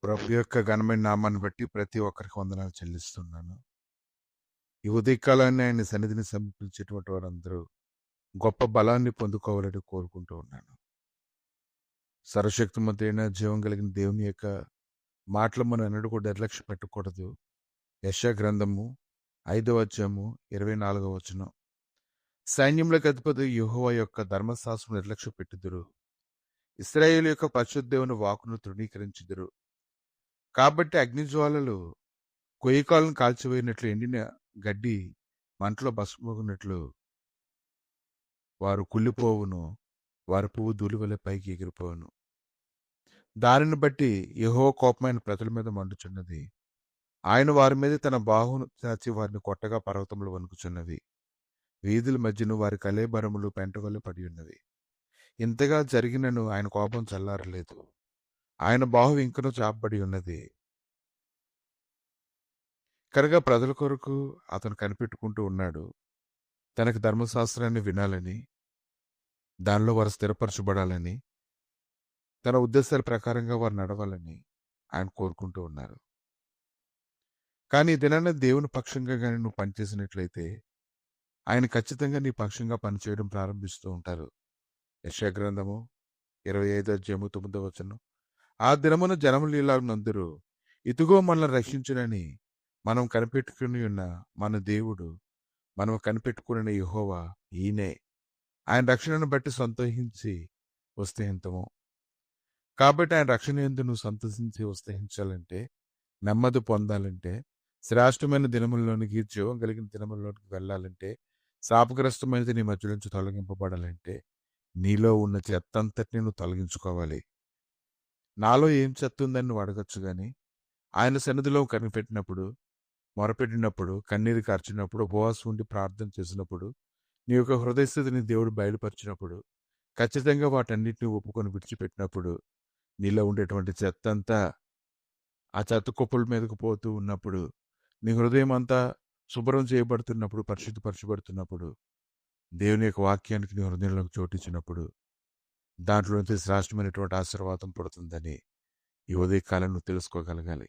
ప్రభు యొక్క ఘనమైన నామాన్ని బట్టి ప్రతి ఒక్కరికి వందనాలు చెల్లిస్తున్నాను. ఈ ఉదయకాలాన్ని ఆయన సన్నిధిని సమర్పించేటువంటి వారందరూ గొప్ప బలాన్ని పొందుకోవాలని కోరుకుంటూ ఉన్నాను. సర్వశక్తిమంతుడైన జీవం కలిగిన దేవుని యొక్క మాటలు మనం ఎన్నడూ కూడా నిర్లక్ష్య పెట్టకూడదు. యెషయా గ్రంథము 5వ అధ్యాయము 24వ వచనం. సైన్యములకు అధిపతి యెహోవా యొక్క ధర్మశాస్త్రం నిర్లక్ష్య పెట్టుదురు. ఇశ్రాయేలు యొక్క పరిశుద్ధ దేవుని వాక్కును తృణీకరించుదురు. కాబట్టి అగ్నిజ్వాలలు కొయ్యకాలను కాల్చివేయినట్లు, ఎండిన గడ్డి మంటలో భస్మమగునట్లు వారు కుళ్ళిపోవును. వారి పువ్వు ధూళి వలె పైకి ఎగిరిపోవును. దానిని బట్టి యెహోవా కోపమైన ప్రజల మీద మండుచున్నది. ఆయన వారి మీద తన బాహును చాచి వారిని కొట్టగా పర్వతములు వణుకుచున్నవి. వీధుల మధ్యను వారి కళేబరములు పెంటగొల్లు పడి ఉన్నవి. ఇంతగా జరిగినను ఆయన కోపం చల్లారలేదు. ఆయన బాహు ఇంకనూ చాపబడి ఉన్నది. కనుక ప్రజల కొరకు అతను కనిపెట్టుకుంటూ ఉన్నాడు. తనకు ధర్మశాస్త్రాన్ని వినాలని, దానిలో వారు స్థిరపరచబడాలని, తన ఉద్దేశాల ప్రకారంగా వారు నడవాలని ఆయన కోరుకుంటూ ఉన్నారు. కానీ ఈ దినాన దేవుని పక్షంగా కానీ నువ్వు పనిచేసినట్లయితే ఆయన ఖచ్చితంగా నీ పక్షంగా పనిచేయడం ప్రారంభిస్తూ ఉంటారు. యెషయా గ్రంథము 25వ అధ్యాయము 9వ వచనం. ఆ దినమున జనములు ఇలాగ నందురు, ఇదిగో మనల్ని రక్షించునని మనం కనిపెట్టుకుని ఉన్న మన దేవుడు, మనం కనిపెట్టుకున్న యెహోవా ఈయనే. ఆయన రక్షణను బట్టి సంతోషించి ఉత్సహింతము. కాబట్టి ఆయన రక్షణ యందు నువ్వు సంతోషించి ఉత్సహించాలంటే, నెమ్మది పొందాలంటే, శ్రేష్టమైన దినముల్లోనికి, జీవం కలిగిన దినముల్లోనికి వెళ్ళాలంటే, శాపగ్రస్తమైనది నీ మధ్య నుంచి తొలగింపబడాలంటే, నీలో ఉన్న చెత్తంతటిని నువ్వు తొలగించుకోవాలి. నాలో ఏం చెత్త ఉందని నువ్వు అడగచ్చు కానీ, ఆయన సన్నిధిలో కనిపెట్టినప్పుడు, మొరపెట్టినప్పుడు, కన్నీరు కార్చినప్పుడు, ఉపవాసం ఉండి ప్రార్థన చేసినప్పుడు, నీ యొక్క హృదయస్థితిని దేవుడు బయలుపరిచినప్పుడు, ఖచ్చితంగా వాటన్నిటిని ఒప్పుకొని విడిచిపెట్టినప్పుడు, నీలో ఉండేటువంటి చెత్త అంతా ఆ చెత్త కుప్పల మీదకు పోతూ ఉన్నప్పుడు, నీ హృదయం అంతా శుభ్రం చేయబడుతున్నప్పుడు, పరిశుద్ధపరచబడుతున్నప్పుడు, దేవుని యొక్క వాక్యానికి నీ హృదయంలోకి చోటిచ్చినప్పుడు, దాంట్లో నుంచి శ్రేష్టమైనటువంటి ఆశీర్వాదం పుడుతుందని ఈ ఉదయకాలం నువ్వు తెలుసుకోగలగాలి.